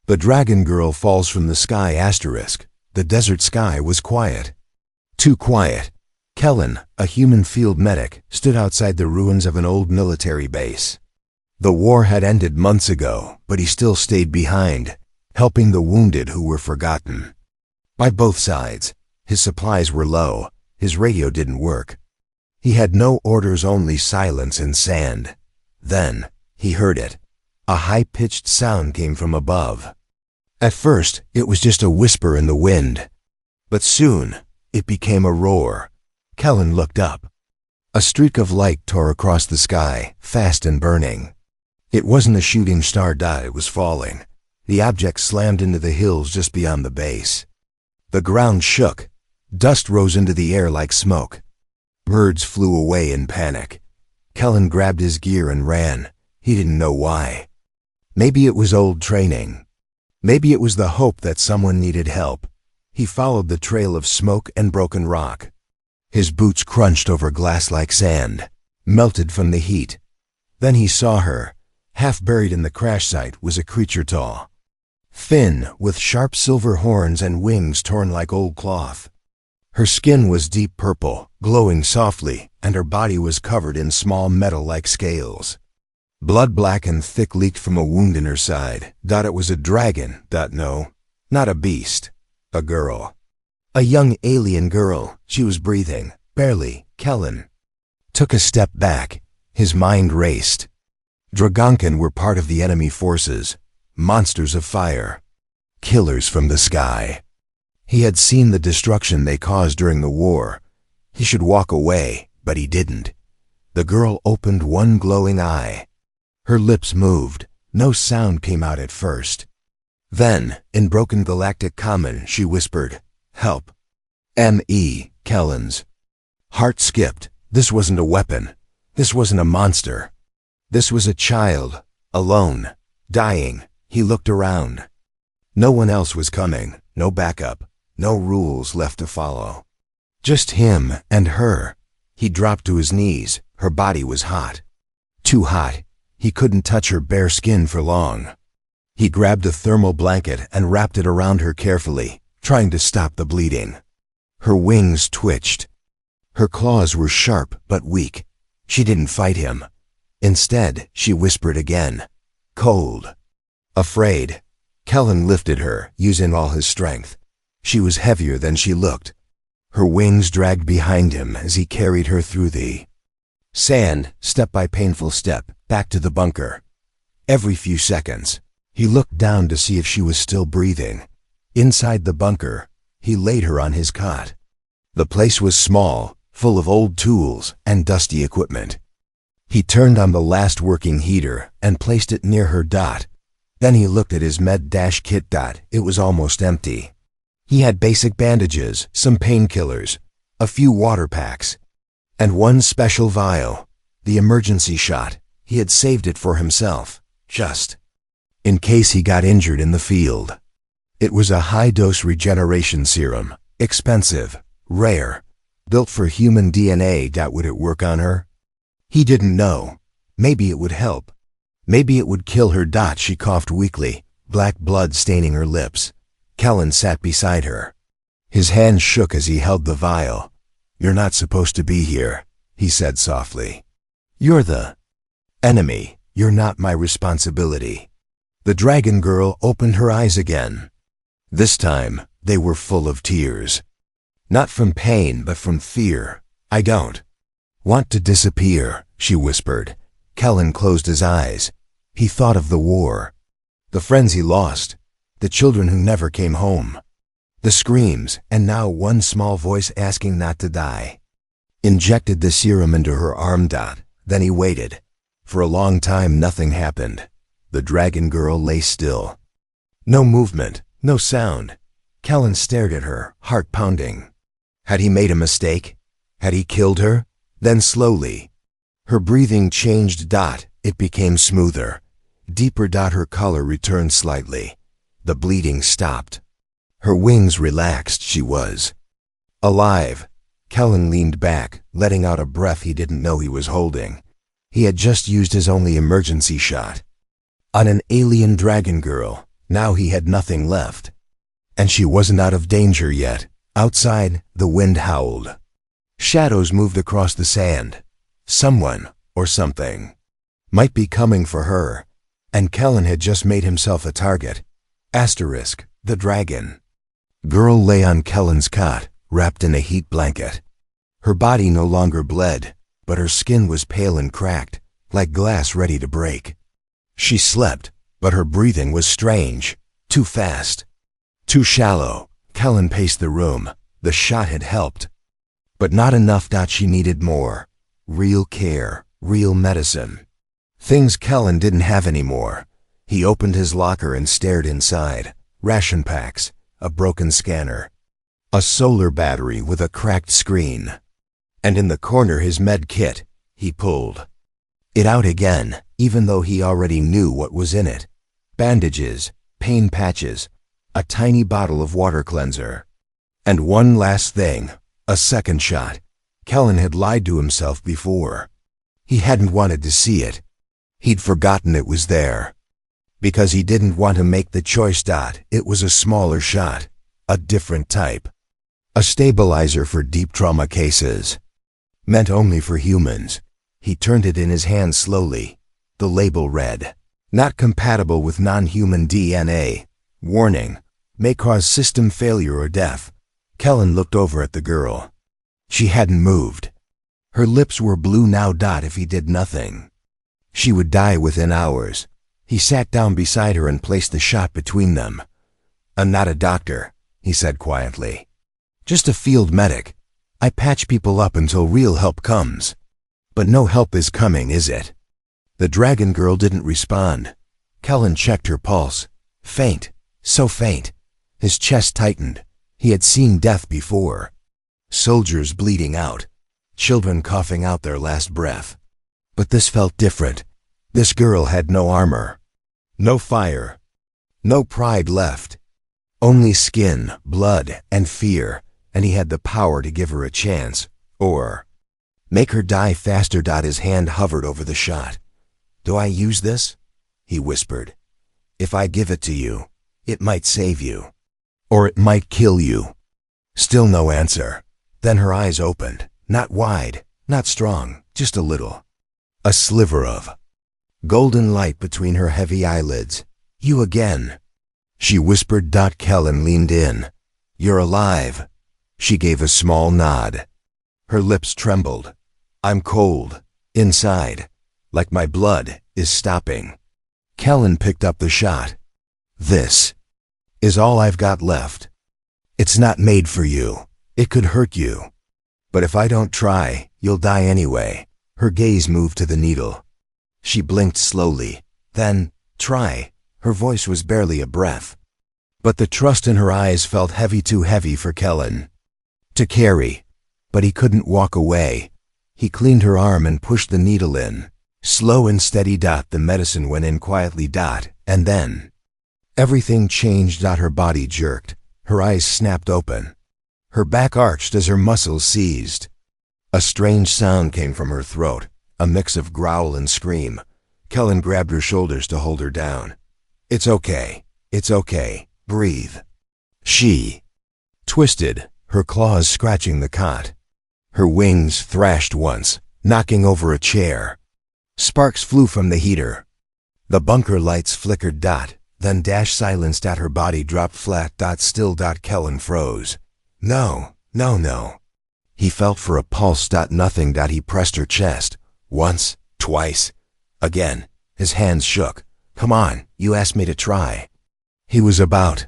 The dragon girl falls from the sky *. The desert sky was quiet. Too quiet. Kellen, a human field medic, stood outside the ruins of an old military base. The war had ended months ago, but he still stayed behind, helping the wounded who were forgotten. By both sides, his supplies were low, his radio didn't work. He had no orders, only silence and sand. Then, he heard it. A high-pitched sound came from above. At first, it was just a whisper in the wind. But soon, it became a roar. Kellen looked up. A streak of light tore across the sky, fast and burning. It wasn't a shooting star dot, it was falling. The object slammed into the hills just beyond the base. The ground shook. Dust rose into the air like smoke. Birds flew away in panic. Kellen grabbed his gear and ran. He didn't know why. Maybe it was old training. Maybe it was the hope that someone needed help. He followed the trail of smoke and broken rock. His boots crunched over glass-like sand, melted from the heat. Then he saw her. Half buried in the crash site was a creature tall, thin, with sharp silver horns and wings torn like old cloth. Her skin was deep purple, glowing softly, and her body was covered in small metal-like scales. Blood black and thick leaked from a wound in her side. It was a dragon. No, not a beast. A girl. A young alien girl. She was breathing, barely. Kellen took a step back. His mind raced. Dragonkin were part of the enemy forces, monsters of fire, killers from the sky. He had seen the destruction they caused during the war. He should walk away, but he didn't. The girl opened one glowing eye. Her lips moved. No sound came out at first. Then, in broken galactic common, she whispered, "Help." M.E. Kellen's heart skipped. This wasn't a weapon. This wasn't a monster. This was a child, alone, dying. He looked around. No one else was coming, no backup, no rules left to follow. Just him and her. He dropped to his knees. Her body was hot. Too hot. He couldn't touch her bare skin for long. He grabbed a thermal blanket and wrapped it around her carefully, trying to stop the bleeding. Her wings twitched. Her claws were sharp but weak. She didn't fight him. Instead, she whispered again. Cold. Afraid. Kellen lifted her, using all his strength. She was heavier than she looked. Her wings dragged behind him as he carried her through the sand, step by painful step, back to the bunker. Every few seconds, he looked down to see if she was still breathing. Inside the bunker, he laid her on his cot. The place was small, full of old tools and dusty equipment. He turned on the last working heater and placed it near her. Then he looked at his med-kit. It was almost empty. He had basic bandages, some painkillers, a few water packs, and one special vial, the emergency shot. He had saved it for himself, just in case he got injured in the field. It was a high-dose regeneration serum, expensive, rare, built for human DNA. Would it work on her? He didn't know. Maybe it would help. Maybe it would kill her. She coughed weakly, black blood staining her lips. Kellen sat beside her. His hand shook as he held the vial. "You're not supposed to be here," he said softly. "You're the enemy. You're not my responsibility." The dragon girl opened her eyes again. This time, they were full of tears. Not from pain, but from fear. "I don't want to disappear," she whispered. Kellen closed his eyes. He thought of the war, the friends he lost, the children who never came home, the screams, and now one small voice asking not to die. Injected the serum into her arm. Then he waited. For a long time, nothing happened. The dragon girl lay still. No movement, no sound. Kellen stared at her, heart pounding. Had he made a mistake? Had he killed her? Then slowly, her breathing changed. It became smoother, deeper. Her color returned slightly. The bleeding stopped. Her wings relaxed. She was alive. Kellen leaned back, letting out a breath he didn't know he was holding. He had just used his only emergency shot on an alien dragon girl, Now he had nothing left. And she wasn't out of danger yet. Outside, the wind howled. Shadows moved across the sand. Someone, or something, might be coming for her. And Kellen had just made himself a target. Asterisk, the dragon. Girl lay on Kellen's cot, wrapped in a heat blanket. Her body no longer bled, but her skin was pale and cracked, like glass ready to break. She slept, but her breathing was strange, too fast, too shallow. Kellen paced the room. The shot had helped, but not enough. She needed more. Real care, real medicine. Things Kellen didn't have anymore. He opened his locker and stared inside. Ration packs, a broken scanner, a solar battery with a cracked screen. And in the corner his med kit. He pulled it out again, even though he already knew what was in it. Bandages, pain patches, a tiny bottle of water cleanser. And one last thing, a second shot. Kellen had lied to himself before. He hadn't wanted to see it. He'd forgotten it was there. Because he didn't want to make the choice. It was a smaller shot, a different type. A stabilizer for deep trauma cases. Meant only for humans. He turned it in his hand slowly. The label read, "Not compatible with non-human DNA. Warning, may cause system failure or death." Kellen looked over at the girl. She hadn't moved. Her lips were blue now. If he did nothing, she would die within hours. He sat down beside her and placed the shot between them. "I'm not a doctor," he said quietly. "Just a field medic. I patch people up until real help comes." "But no help is coming, is it?" The dragon girl didn't respond. Kellen checked her pulse. Faint, so faint. His chest tightened. He had seen death before. Soldiers bleeding out. Children coughing out their last breath. But this felt different. This girl had no armor. No fire. No pride left. Only skin, blood, and fear. And he had the power to give her a chance. Or make her die faster. His hand hovered over the shot. "Do I use this?" he whispered. "If I give it to you, it might save you. Or it might kill you." Still no answer. Then her eyes opened. Not wide, not strong, just a little. A sliver of golden light between her heavy eyelids. "You again," she whispered. Kellen leaned in. "You're alive." She gave a small nod. Her lips trembled. "I'm cold. Inside. Like my blood is stopping." Kellen picked up the shot. "This is all I've got left. It's not made for you. It could hurt you. But if I don't try, you'll die anyway." Her gaze moved to the needle. She blinked slowly. Then, "Try." Her voice was barely a breath. But the trust in her eyes felt heavy, too heavy for Kellen to carry. But he couldn't walk away. He cleaned her arm and pushed the needle in. Slow and steady. The medicine went in quietly. And then everything changed. Her body jerked. Her eyes snapped open. Her back arched as her muscles seized. A strange sound came from her throat, a mix of growl and scream. Kellen grabbed her shoulders to hold her down. "It's okay. It's okay. Breathe." She twisted, her claws scratching the cot. Her wings thrashed once, knocking over a chair. Sparks flew from the heater. The bunker lights flickered. Then silenced. Her body dropped flat. Still. Kellen froze. No. He felt for a pulse. Nothing. He pressed her chest. Once, twice, again. His hands shook. "Come on, you asked me to try." He was about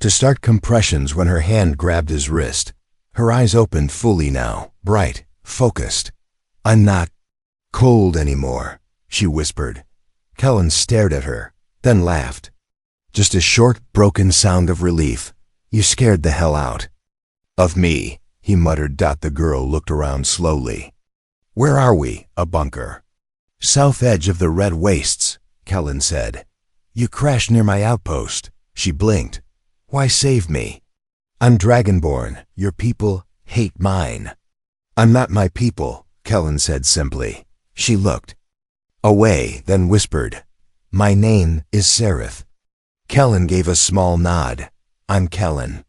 to start compressions when her hand grabbed his wrist. Her eyes opened fully now, bright, focused. "I'm not cold anymore," she whispered. Kellen stared at her, then laughed. Just a short, broken sound of relief. "You scared the hell out of me," he muttered. The girl looked around slowly. "Where are we?" "A bunker. South edge of the Red Wastes," Kellen said. "You crashed near my outpost." She blinked. "Why save me?" "I'm Dragonborn. Your people hate mine." "I'm not my people," Kellen said simply. She looked away, then whispered, "My name is Sereth." Kellen gave a small nod. I'm Kellen.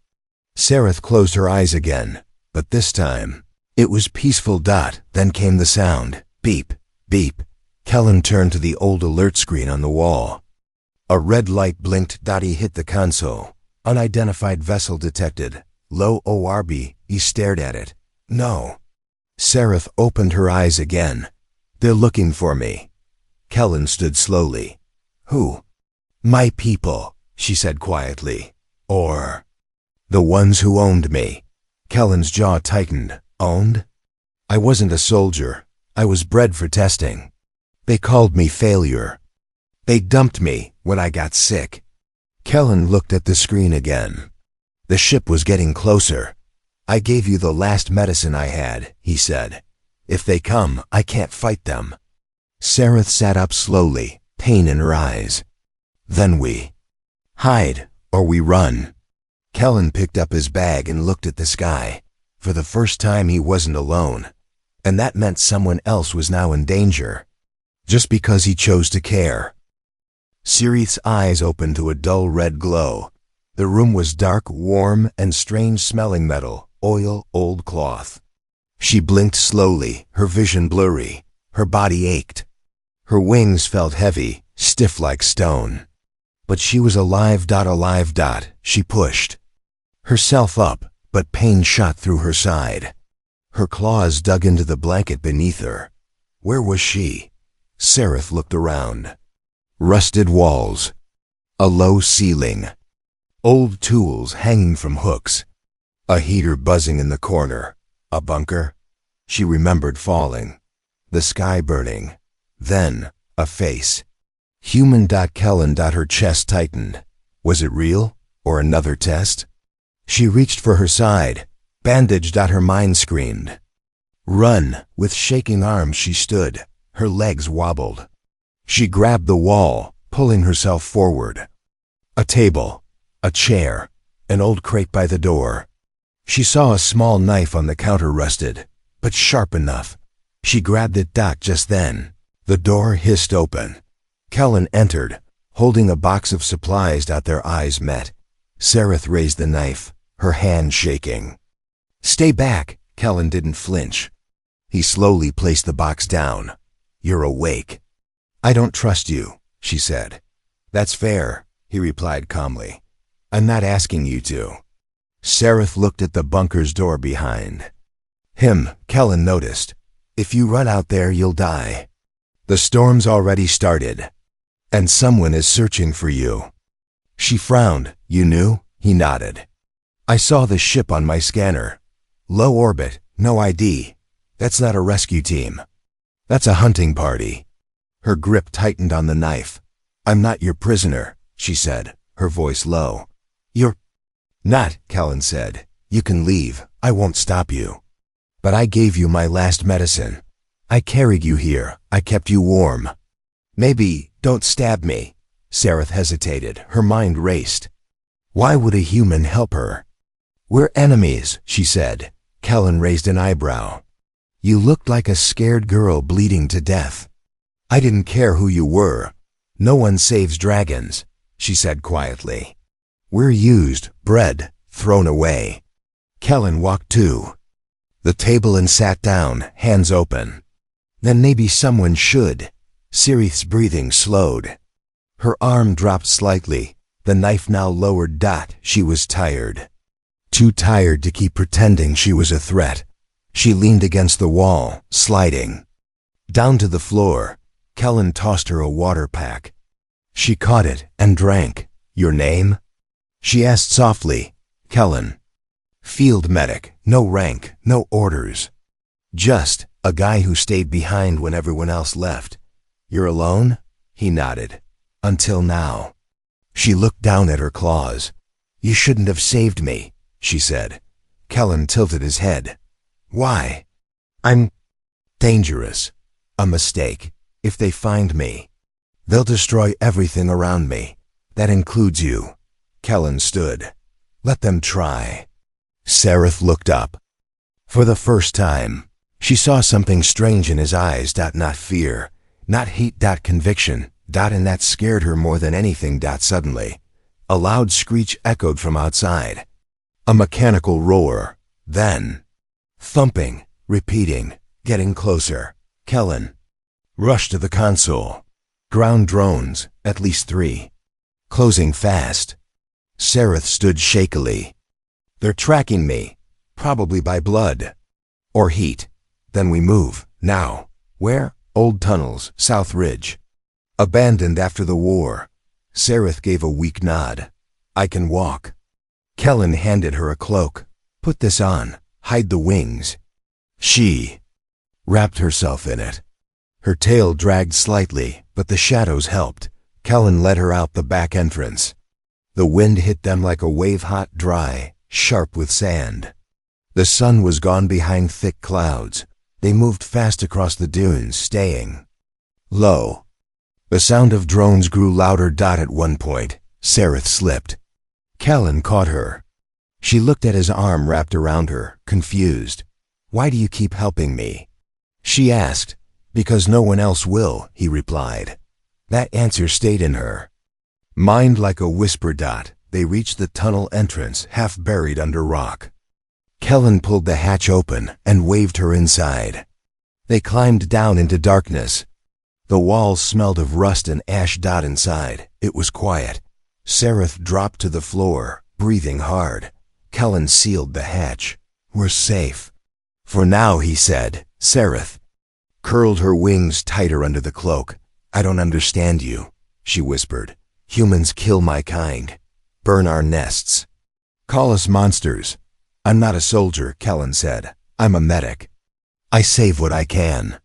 Sareth closed her eyes again, but this time, it was peaceful. Then came the sound. Beep, beep. Kellen turned to the old alert screen on the wall. A red light blinked. He hit the console. Unidentified vessel detected. Low ORB. He stared at it. No. Sareth opened her eyes again. They're looking for me. Kellen stood slowly. Who? My people, she said quietly. Or the ones who owned me. Kellen's jaw tightened. Owned? I wasn't a soldier. I was bred for testing. They called me failure. They dumped me when I got sick. Kellen looked at the screen again. The ship was getting closer. I gave you the last medicine I had, he said. If they come, I can't fight them. Sareth sat up slowly, pain in her eyes. Then we hide, or we run. Kellen picked up his bag and looked at the sky. For the first time, he wasn't alone. And that meant someone else was now in danger. Just because he chose to care. Sareth's eyes opened to a dull red glow. The room was dark, warm, and strange-smelling metal, oil, old cloth. She blinked slowly, her vision blurry. Her body ached. Her wings felt heavy, stiff like stone. But she was alive. She pushed herself up, but pain shot through her side. Her claws dug into the blanket beneath her. Where was she? Sareth looked around. Rusted walls. A low ceiling. Old tools hanging from hooks. A heater buzzing in the corner. A bunker. She remembered falling. The sky burning. Then, a face. Human. Kellen. Her chest tightened. Was it real? Or another test? She reached for her side. Bandaged. Her mind screamed. Run! With shaking arms she stood. Her legs wobbled. She grabbed the wall, pulling herself forward. A table. A chair. An old crate by the door. She saw a small knife on the counter rusted, but sharp enough. She grabbed it. Just then, the door hissed open. Kellen entered, holding a box of supplies. Their eyes met. Sareth raised the knife, her hand shaking. Stay back. Kellen didn't flinch. He slowly placed the box down. You're awake. I don't trust you, she said. That's fair, he replied calmly. I'm not asking you to. Sareth looked at the bunker's door behind him. Kellen noticed. If you run out there, you'll die. The storm's already started, and someone is searching for you. She frowned. You knew? He nodded. I saw the ship on my scanner. Low orbit, no ID. That's not a rescue team. That's a hunting party. Her grip tightened on the knife. I'm not your prisoner, she said, her voice low. You're not, Kellen said. You can leave. I won't stop you. But I gave you my last medicine. I carried you here. I kept you warm. Maybe, don't stab me. Sareth hesitated. Her mind raced. Why would a human help her? We're enemies, she said. Kellen raised an eyebrow. You looked like a scared girl bleeding to death. I didn't care who you were. No one saves dragons, she said quietly. We're used, bred, thrown away. Kellen walked to the table and sat down, hands open. Then maybe someone should. Sareth's breathing slowed. Her arm dropped slightly, the knife now lowered. She was tired. Too tired to keep pretending she was a threat. She leaned against the wall, sliding down to the floor. Kellen tossed her a water pack. She caught it and drank. Your name? She asked softly. Kellen. Field medic, no rank, no orders. Just a guy who stayed behind when everyone else left. You're alone? He nodded. Until now. She looked down at her claws. You shouldn't have saved me, she said. Kellen tilted his head. Why? I'm dangerous. A mistake. If they find me, they'll destroy everything around me. That includes you. Kellen stood. Let them try. Sareth looked up. For the first time, she saw something strange in his eyes. Not fear, not hate. Conviction. And that scared her more than anything. Suddenly, A loud screech echoed from outside. A mechanical roar. Then thumping, repeating, getting closer. Kellen rushed to the console. Ground drones, at least 3. Closing fast. Sareth stood shakily. They're tracking me. Probably by blood. Or heat. Then we move. Now. Where? Old tunnels, South Ridge. Abandoned after the war. Sareth gave a weak nod. I can walk. Kellen handed her a cloak. Put this on. Hide the wings. She wrapped herself in it. Her tail dragged slightly, but the shadows helped. Kellen led her out the back entrance. The wind hit them like a wave, hot, dry, sharp with sand. The sun was gone behind thick clouds. They moved fast across the dunes, staying low. The sound of drones grew louder. At one point, Sareth slipped. Kellen caught her. She looked at his arm wrapped around her, confused. Why do you keep helping me? She asked. Because no one else will, he replied. That answer stayed in her mind like a whisper. They reached the tunnel entrance, half buried under rock. Kellen pulled the hatch open and waved her inside. They climbed down into darkness. The walls smelled of rust and ash. Inside, it was quiet. Sareth dropped to the floor, breathing hard. Kellen sealed the hatch. We're safe. For now, he said. Sareth curled her wings tighter under the cloak. I don't understand you, she whispered. Humans kill my kind. Burn our nests. Call us monsters. I'm not a soldier, Kellen said. I'm a medic. I save what I can.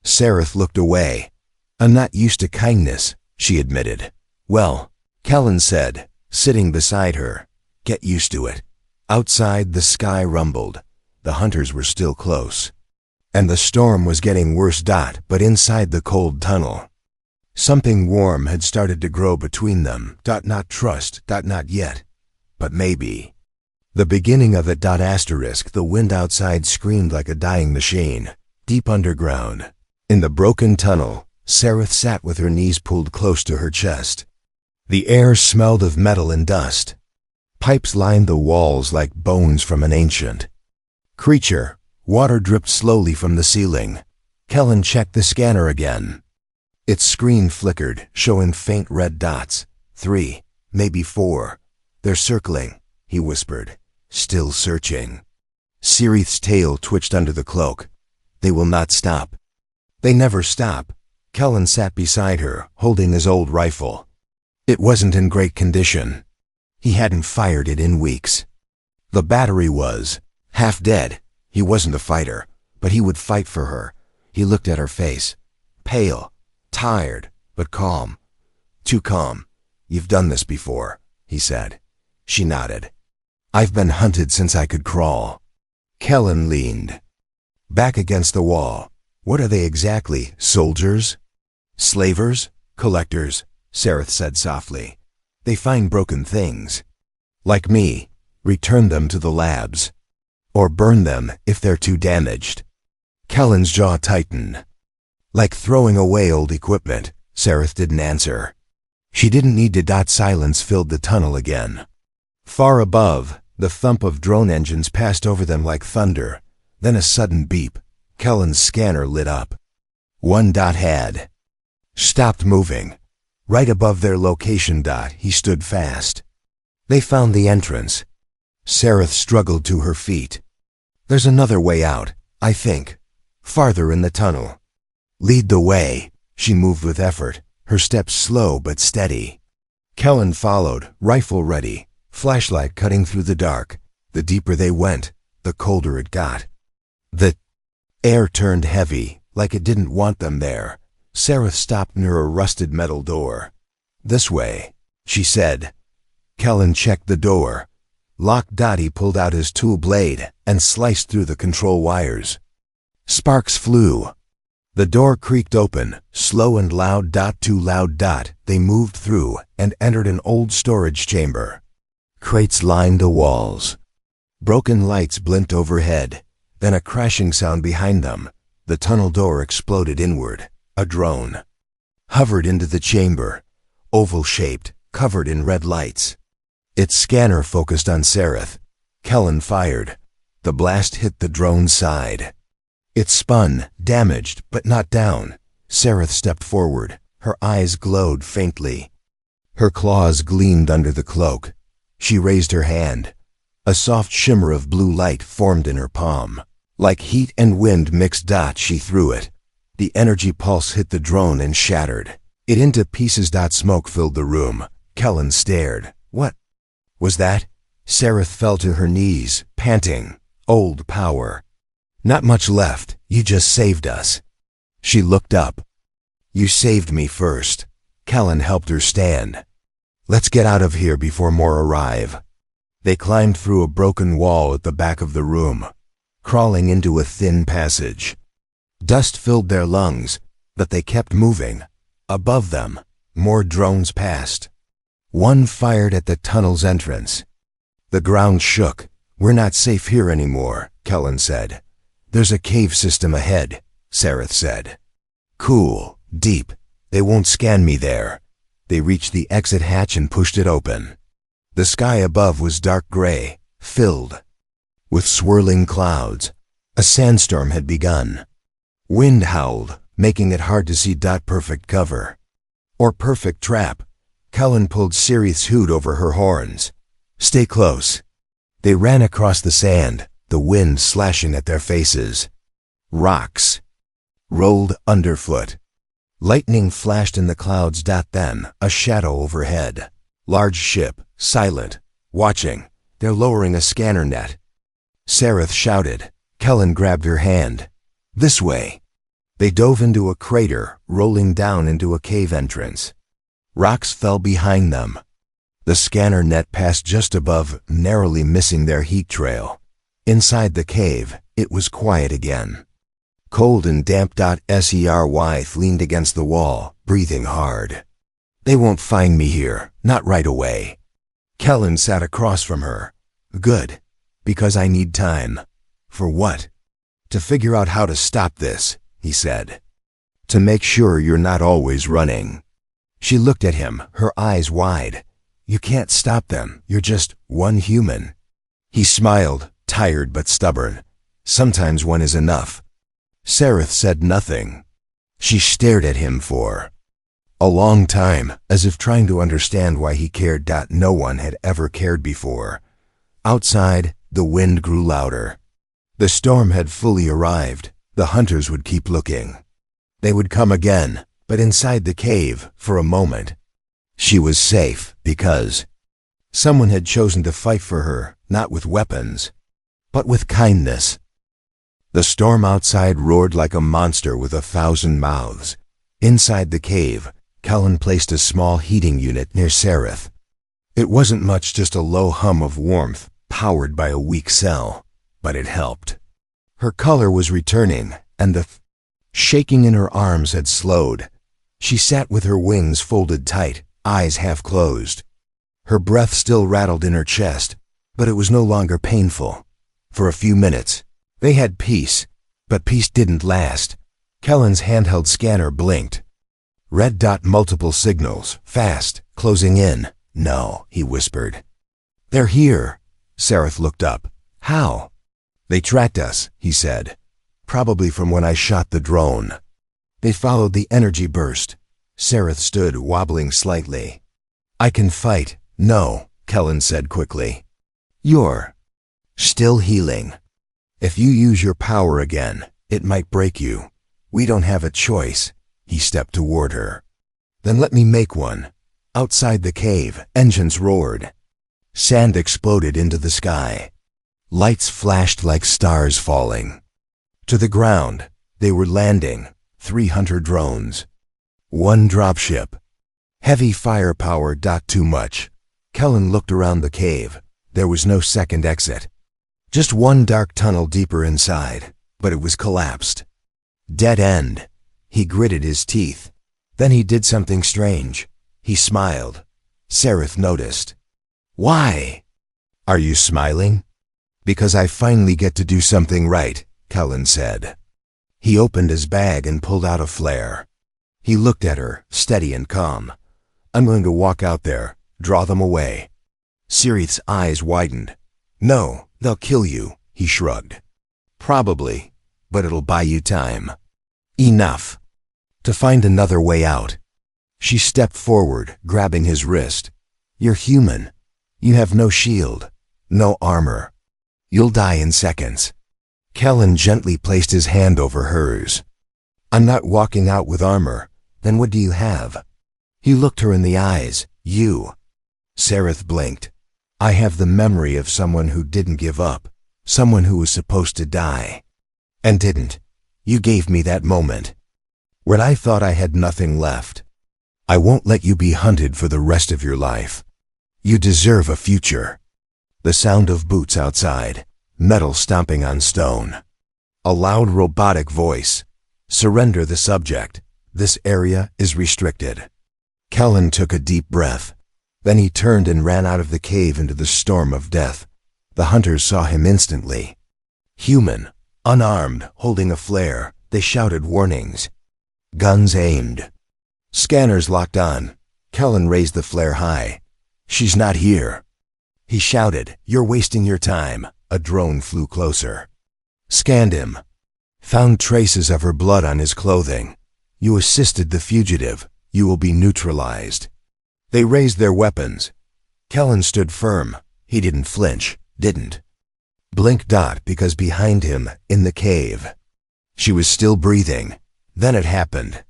Sareth looked away. I'm not used to kindness, she admitted. Well, Kellen said, sitting beside her. Get used to it. Outside, the sky rumbled. The hunters were still close. And the storm was getting worse. But inside the cold tunnel, something warm had started to grow between them. Not trust. Not yet. But maybe. The beginning of it. The wind outside screamed like a dying machine. Deep underground, in the broken tunnel, Sareth sat with her knees pulled close to her chest. The air smelled of metal and dust. Pipes lined the walls like bones from an ancient creature. Water dripped slowly from the ceiling. Kellen checked the scanner again. Its screen flickered, showing faint red dots. 3, maybe 4. They're circling, he whispered, still searching. Sareth's tail twitched under the cloak. They will not stop. They never stop. Kellen sat beside her, holding his old rifle. It wasn't in great condition. He hadn't fired it in weeks. The battery was half dead. He wasn't a fighter, but he would fight for her. He looked at her face. Pale, tired, but calm. Too calm. You've done this before, he said. She nodded. I've been hunted since I could crawl. Kellen leaned back against the wall. What are they exactly? Soldiers? Slavers? Collectors? Sareth said softly. They find broken things. Like me, return them to the labs. Or burn them if they're too damaged. Kellen's jaw tightened. Like throwing away old equipment. Sareth didn't answer. She didn't need to. Silence filled the tunnel again. Far above, the thump of drone engines passed over them like thunder. Then a sudden beep. Kellen's scanner lit up. One had stopped moving. Right above their location. He stood fast. They found the entrance. Sareth struggled to her feet. There's another way out, I think. Farther in the tunnel. Lead the way. She moved with effort, her steps slow but steady. Kellen followed, rifle ready, flashlight cutting through the dark. The deeper they went, the colder it got. The air turned heavy, like it didn't want them there. Sareth stopped near a rusted metal door. This way, she said. Kellen checked the door. Locked. He pulled out his tool blade and sliced through the control wires. Sparks flew. The door creaked open, slow and loud. Too loud. They moved through and entered an old storage chamber. Crates lined the walls. Broken lights blinked overhead, then a crashing sound behind them. The tunnel door exploded inward. A drone hovered into the chamber, oval-shaped, covered in red lights. Its scanner focused on Sereth. Kellen fired. The blast hit the drone's side. It spun, damaged, but not down. Sereth stepped forward. Her eyes glowed faintly. Her claws gleamed under the cloak. She raised her hand. A soft shimmer of blue light formed in her palm. Like heat and wind mixed, she threw it. The energy pulse hit the drone and shattered it into pieces. Smoke filled the room. Kellen stared. What was that? Sereth fell to her knees, panting. Old power. Not much left. You just saved us. She looked up. You saved me first. Kellen helped her stand. Let's get out of here before more arrive. They climbed through a broken wall at the back of the room, crawling into a thin passage. Dust filled their lungs, but they kept moving. Above them, more drones passed. One fired at the tunnel's entrance. The ground shook. We're not safe here anymore, Kellen said. There's a cave system ahead, Sereth said. Cool, deep. They won't scan me there. They reached the exit hatch and pushed it open. The sky above was dark gray, filled with swirling clouds. A sandstorm had begun. Wind howled, making it hard to see. Perfect cover. Or perfect trap. Kellen pulled Sereth's hood over her horns. Stay close. They ran across the sand, the wind slashing at their faces. Rocks rolled underfoot. Lightning flashed in the clouds. Then, a shadow overhead. Large ship, silent, watching. They're lowering a scanner net. Sereth shouted. Kellen grabbed her hand. This way. They dove into a crater, rolling down into a cave entrance. Rocks fell behind them. The scanner net passed just above, narrowly missing their heat trail. Inside the cave, it was quiet again. Cold and damp. Sereth leaned against the wall, breathing hard. They won't find me here, not right away. Kellen sat across from her. Good, because I need time. For what? To figure out how to stop this, he said. To make sure you're not always running. She looked at him, her eyes wide. You can't stop them, you're just one human. He smiled, tired but stubborn. Sometimes one is enough. Sereth said nothing. She stared at him for a long time, as if trying to understand why he cared. No one had ever cared before. Outside, the wind grew louder. The storm had fully arrived. The hunters would keep looking. They would come again, but inside the cave, for a moment. She was safe because someone had chosen to fight for her, not with weapons, but with kindness. The storm outside roared like a monster with 1,000 mouths. Inside the cave, Kellen placed a small heating unit near Sereth. It wasn't much, just a low hum of warmth, powered by a weak cell, but it helped. Her color was returning, and the shaking in her arms had slowed. She sat with her wings folded tight, eyes half closed. Her breath still rattled in her chest, but it was no longer painful. For a few minutes, they had peace, but peace didn't last. Kellen's handheld scanner blinked. Red dot, multiple signals, fast, closing in. No, he whispered. They're here. Sereth looked up. How? They tracked us, he said. Probably from when I shot the drone. They followed the energy burst. Sereth stood, wobbling slightly. I can fight. No, Kellen said quickly. You're still healing. If you use your power again, it might break you. We don't have a choice. He stepped toward her. Then let me make one. Outside the cave, engines roared. Sand exploded into the sky. Lights flashed like stars falling. To the ground, they were landing. 300 drones. One dropship. Heavy firepower. Too much. Kellen looked around the cave. There was no second exit. Just one dark tunnel deeper inside, but it was collapsed. Dead end. He gritted his teeth. Then he did something strange. He smiled. Sereth noticed. Why? Are you smiling? Because I finally get to do something right, Kellen said. He opened his bag and pulled out a flare. He looked at her, steady and calm. I'm going to walk out there. Draw them away. Sirith's eyes widened. No, they'll kill you, he shrugged. Probably, but it'll buy you time. Enough. To find another way out. She stepped forward, grabbing his wrist. You're human. You have no shield, no armor. You'll die in seconds. Kellen gently placed his hand over hers. I'm not walking out with armor. Then what do you have? He looked her in the eyes. You. Sarith blinked. I have the memory of someone who didn't give up, someone who was supposed to die. And didn't. You gave me that moment. When I thought I had nothing left. I won't let you be hunted for the rest of your life. You deserve a future. The sound of boots outside, metal stomping on stone. A loud robotic voice. Surrender the subject. This area is restricted. Kellen took a deep breath. Then he turned and ran out of the cave into the storm of death. The hunters saw him instantly. Human, unarmed, holding a flare, they shouted warnings. Guns aimed. Scanners locked on. Kellen raised the flare high. She's not here. He shouted, You're wasting your time. A drone flew closer. Scanned him. Found traces of her blood on his clothing. You assisted the fugitive. You will be neutralized. They raised their weapons. Kellen stood firm. He didn't flinch. Didn't. Blink dot because behind him, in the cave. She was still breathing. Then it happened.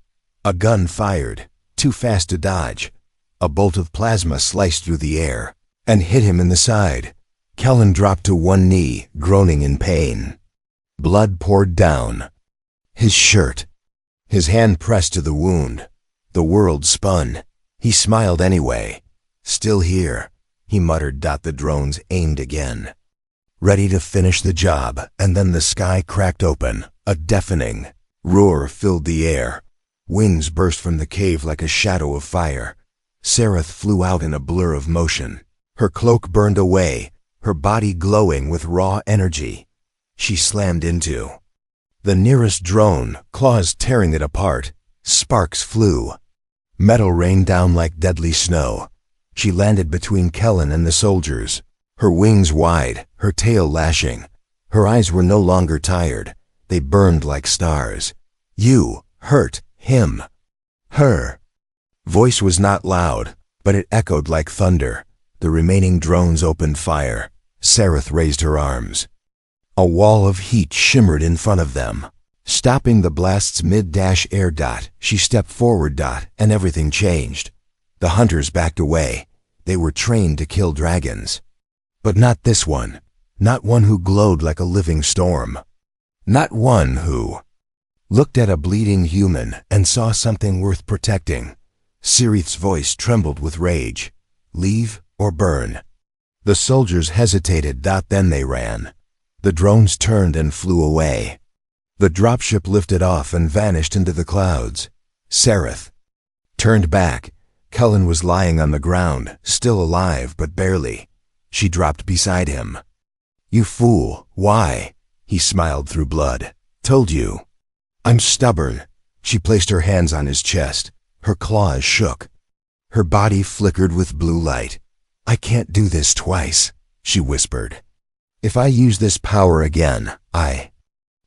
A gun fired, too fast to dodge. A bolt of plasma sliced through the air and hit him in the side. Kellen dropped to one knee, groaning in pain. Blood poured down. His shirt. His hand pressed to the wound. The world spun. He smiled anyway. Still here, he muttered. The drones aimed again. Ready to finish the job, and then the sky cracked open. A deafening roar filled the air. Wings burst from the cave like a shadow of fire. Sarith flew out in a blur of motion. Her cloak burned away, her body glowing with raw energy. She slammed into the nearest drone, claws tearing it apart. Sparks flew. Metal rained down like deadly snow. She landed between Kellen and the soldiers, her wings wide, her tail lashing. Her eyes were no longer tired. They burned like stars. You hurt him. Her voice was not loud, but it echoed like thunder. The remaining drones opened fire. Sarith raised her arms. A wall of heat shimmered in front of them, stopping the blast's mid-air. She stepped forward. And everything changed. The hunters backed away. They were trained to kill dragons. But not this one. Not one who glowed like a living storm. Not one who looked at a bleeding human and saw something worth protecting. Sirith's voice trembled with rage. Leave or burn. The soldiers hesitated. Then they ran. The drones turned and flew away. The dropship lifted off and vanished into the clouds. Sarith turned back. Kellen was lying on the ground, still alive but barely. She dropped beside him. You fool, why? He smiled through blood. Told you. I'm stubborn. She placed her hands on his chest. Her claws shook. Her body flickered with blue light. I can't do this twice, she whispered. If I use this power again, I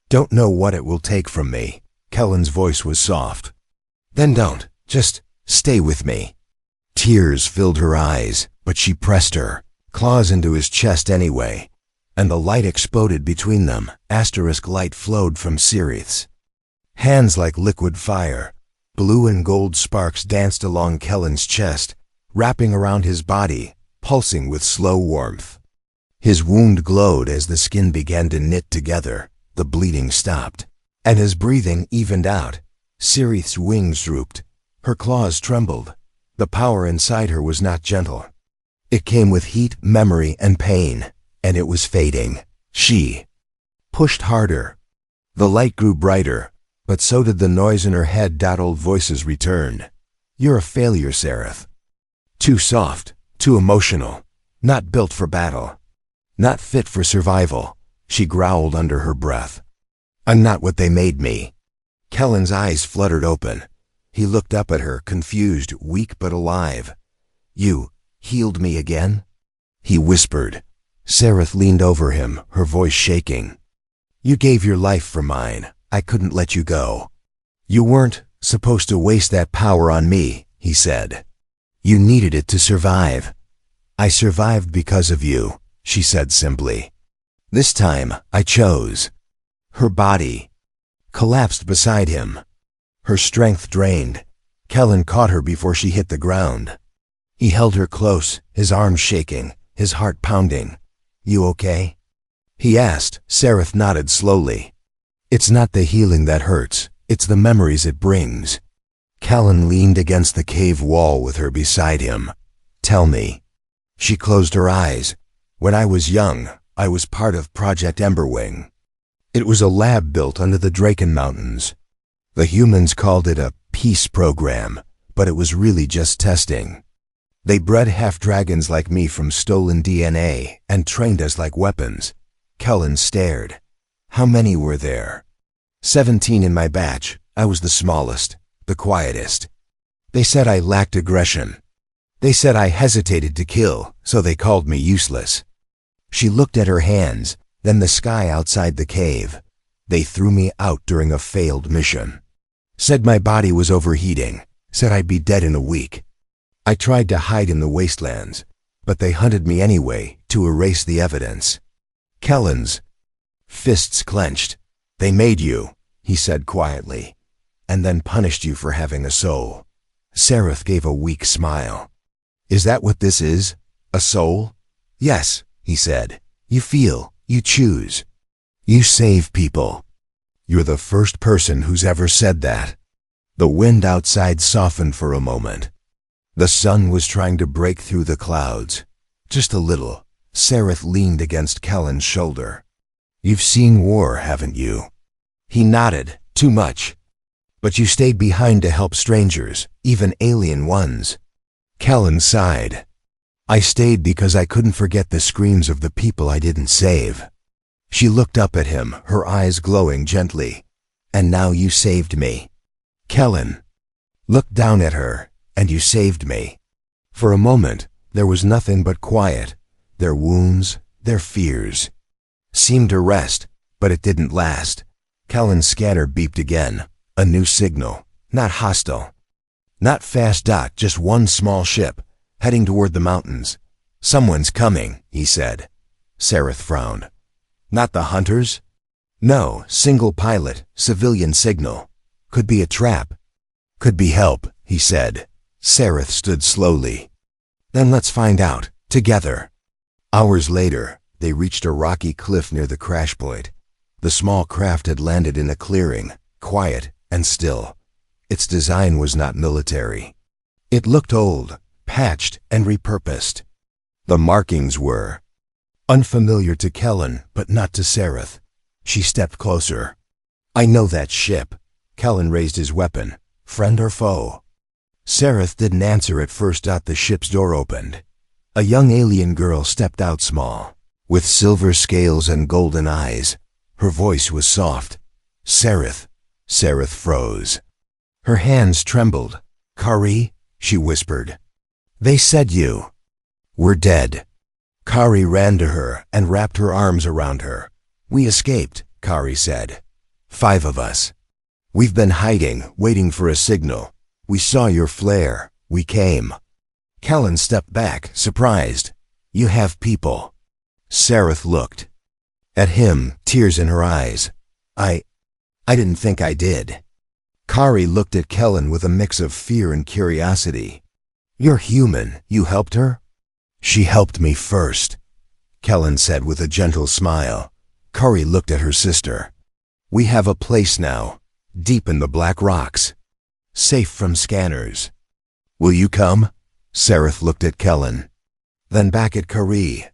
don't know what it will take from me. Kellen's voice was soft. Then don't. Just stay with me. Tears filled her eyes, but she pressed her claws into his chest anyway, and the light exploded between them. Asterisk light flowed from Sirith's hands like liquid fire. Blue and gold sparks danced along Kellen's chest, wrapping around his body, pulsing with slow warmth. His wound glowed as the skin began to knit together. The bleeding stopped, and his breathing evened out. Sirith's wings drooped. Her claws trembled. The power inside her was not gentle. It came with heat, memory, and pain, and it was fading. She pushed harder. The light grew brighter, but so did the noise in her head. Old voices returned. You're a failure, Sarith. Too soft, too emotional, not built for battle, not fit for survival, she growled under her breath. I'm not what they made me. Kellen's eyes fluttered open. He looked up at her, confused, weak but alive. You Healed me again? He whispered. Sareth leaned over him, her voice shaking. You gave your life for mine. I couldn't let you go. You weren't supposed to waste that power on me, he said. You needed it to survive. I survived because of you, she said simply. This time, I chose. Her body collapsed beside him. Her strength drained. Kellen caught her before she hit the ground. He held her close, his arms shaking, his heart pounding. You okay? He asked. Sareth nodded slowly. It's not the healing that hurts, it's the memories it brings. Kellen leaned against the cave wall with her beside him. Tell me. She closed her eyes. When I was young, I was part of Project Emberwing. It was a lab built under the Draken Mountains. The humans called it a peace program, but it was really just testing. They bred half-dragons like me from stolen DNA and trained us like weapons. Kellen stared. How many were there? 17 in my batch. I was the smallest, the quietest. They said I lacked aggression. They said I hesitated to kill, so they called me useless. She looked at her hands, then the sky outside the cave. They threw me out during a failed mission. Said my body was overheating. Said I'd be dead in a week. I tried to hide in the wastelands, but they hunted me anyway to erase the evidence. Kellen's fists clenched. They made you, he said quietly, and then punished you for having a soul. Sareth gave a weak smile. Is that what this is? A soul? Yes, he said. You feel, you choose. You save people. You're the first person who's ever said that. The wind outside softened for a moment. The sun was trying to break through the clouds. Just a little. Sareth leaned against Kellen's shoulder. You've seen war, haven't you? He nodded. Too much. But you stayed behind to help strangers, even alien ones. Kellen sighed. I stayed because I couldn't forget the screams of the people I didn't save. She looked up at him, her eyes glowing gently. And now you saved me. Kellen looked down at her. And you saved me. For a moment, there was nothing but quiet. Their wounds, their fears, seemed to rest, but it didn't last. Kellen's scanner beeped again. A new signal. Not hostile. Not fast. Just one small ship, heading toward the mountains. Someone's coming, he said. Sareth frowned. Not the hunters? No, single pilot, civilian signal. Could be a trap. Could be help, he said. Sareth stood slowly. Then let's find out, together. Hours later, they reached a rocky cliff near the crash point. The small craft had landed in a clearing, quiet and still. Its design was not military. It looked old, patched and repurposed. The markings were unfamiliar to Kellen, but not to Sareth. She stepped closer. I know that ship. Kellen raised his weapon. Friend or foe? Sareth didn't answer at first. The ship's door opened. A young alien girl stepped out small, with silver scales and golden eyes. Her voice was soft. Sareth. Sareth froze. Her hands trembled. Kari, she whispered. They said you were dead. Kari ran to her and wrapped her arms around her. We escaped, Kari said. 5 of us. We've been hiding, waiting for a signal. We saw your flare. We came. Kellen stepped back, surprised. You have people. Sareth looked at him, tears in her eyes. I didn't think I did. Kari looked at Kellen with a mix of fear and curiosity. You're human. You helped her? She helped me first, Kellen said with a gentle smile. Kari looked at her sister. We have a place now, deep in the black rocks. Safe from scanners. Will you come? Sareth looked at Kellen. Then back at Kari.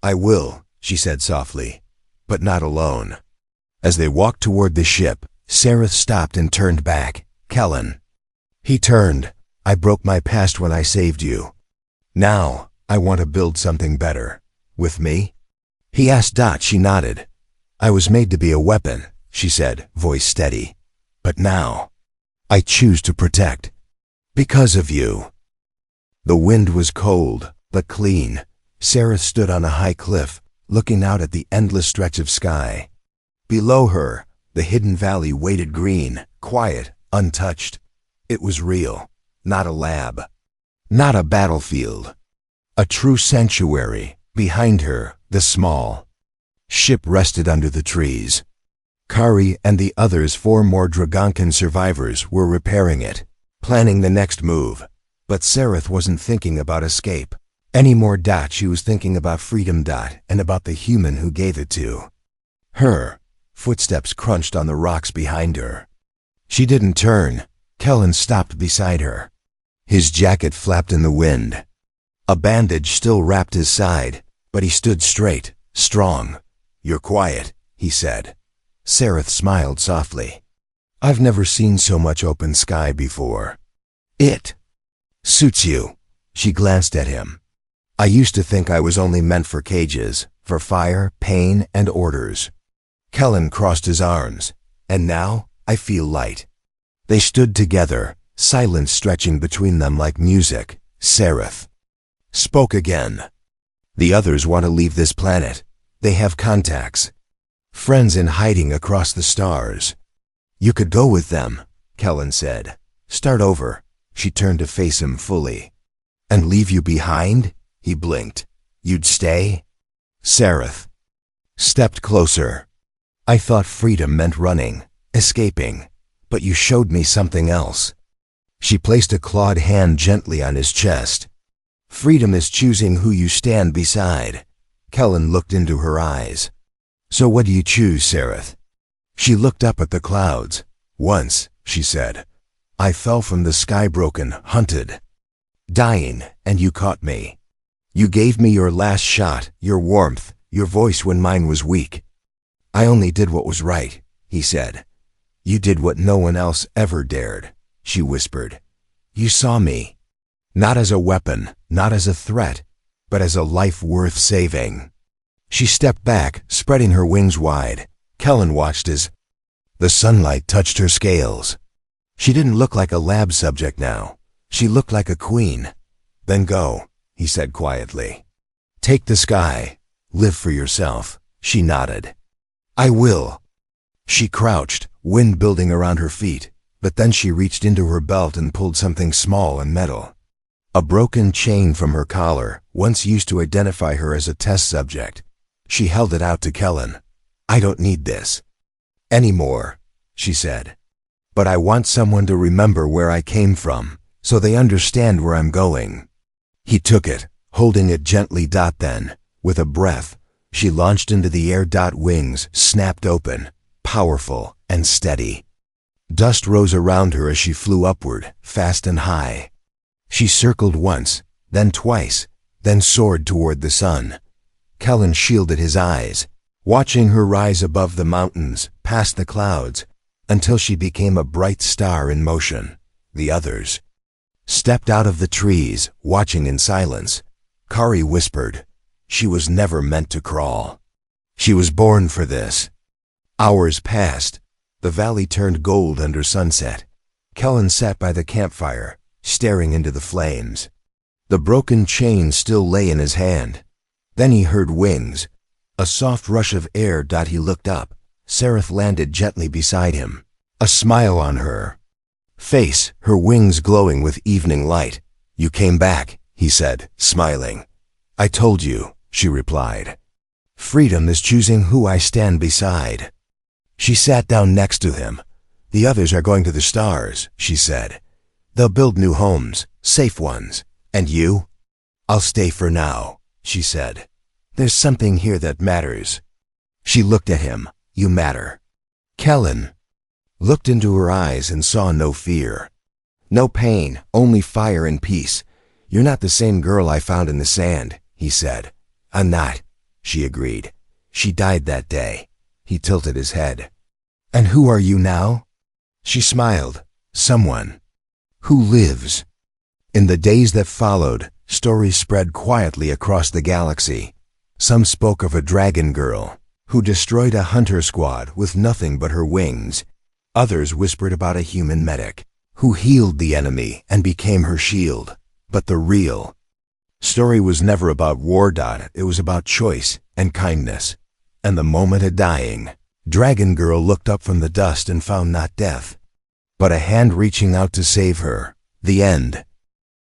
I will, she said softly, but not alone. As they walked toward the ship, Sareth stopped and turned back. Kellen. He turned. I broke my past when I saved you. Now, I want to build something better. With me? He asked. She nodded. I was made to be a weapon, she said, voice steady. But now, I choose to protect. Because of you. The wind was cold, but clean. Sarah stood on a high cliff, looking out at the endless stretch of sky. Below her, the hidden valley waited green, quiet, untouched. It was real, not a lab, not a battlefield. A true sanctuary. Behind her, the small ship rested under the trees. Kari and the others, 4 more Dragonkin survivors, were repairing it, planning the next move. But Sareth wasn't thinking about escape anymore. She was thinking about freedom. And about the human who gave it to her. Footsteps crunched on the rocks behind her. She didn't turn. Kellen stopped beside her. His jacket flapped in the wind. A bandage still wrapped his side, but he stood straight, strong. "You're quiet," he said. Sareth smiled softly. "I've never seen so much open sky before. It suits you." She glanced at him. "I used to think I was only meant for cages, for fire, pain, and orders." Kellen crossed his arms. "And now, I feel light." They stood together, silence stretching between them like music. Sareth spoke again. "The others want to leave this planet. They have contacts, friends in hiding across the stars." "You could go with them," Kellen said. "Start over." She turned to face him fully. "And leave you behind?" He blinked. "You'd stay?" Sareth stepped closer. "I thought freedom meant running, escaping, but you showed me something else." She placed a clawed hand gently on his chest. "Freedom is choosing who you stand beside." Kellen looked into her eyes. "So what do you choose, Sareth?" She looked up at the clouds. "Once," she said, "I fell from the sky, broken, hunted, dying, and you caught me. You gave me your last shot, your warmth, your voice when mine was weak." "I only did what was right," he said. "You did what no one else ever dared," she whispered. "You saw me, not as a weapon, not as a threat, but as a life worth saving." She stepped back, spreading her wings wide. Kellen watched as the sunlight touched her scales. She didn't look like a lab subject now. She looked like a queen. "Then go," he said quietly. "Take the sky. Live for yourself." She nodded. "I will." She crouched, wind building around her feet, but then she reached into her belt and pulled something small and metal. A broken chain from her collar, once used to identify her as a test subject. She held it out to Kellen. "I don't need this anymore," she said. "But I want someone to remember where I came from, so they understand where I'm going." He took it, holding it gently. Then, with a breath, she launched into the air. Wings snapped open, powerful and steady. Dust rose around her as she flew upward, fast and high. She circled once, then twice, then soared toward the sun. Kellen shielded his eyes, watching her rise above the mountains, past the clouds, until she became a bright star in motion. The others stepped out of the trees, watching in silence. Kari whispered, "She was never meant to crawl. She was born for this." Hours passed. The valley turned gold under sunset. Kellen sat by the campfire, staring into the flames. The broken chain still lay in his hand. Then he heard wings, a soft rush of air. He looked up. Sareth landed gently beside him, a smile on her face, her wings glowing with evening light. "You came back," he said, smiling. "I told you," she replied. "Freedom is choosing who I stand beside." She sat down next to him. "The others are going to the stars," she said. "They'll build new homes, safe ones. And you?" "I'll stay for now," she said. "There's something here that matters." She looked at him. "You matter." Kellen looked into her eyes and saw no fear, no pain, only fire and peace. "You're not the same girl I found in the sand," he said. "I'm not," she agreed. "She died that day." He tilted his head. "And who are you now?" She smiled. "Someone who lives." In the days that followed, stories spread quietly across the galaxy. Some spoke of a dragon girl who destroyed a hunter squad with nothing but her wings. Others whispered about a human medic who healed the enemy and became her shield. But the real Story was never about war. It was about choice and kindness, and the moment of dying. Dragon Girl looked up from the dust and found not death, but a hand reaching out to save her. The end.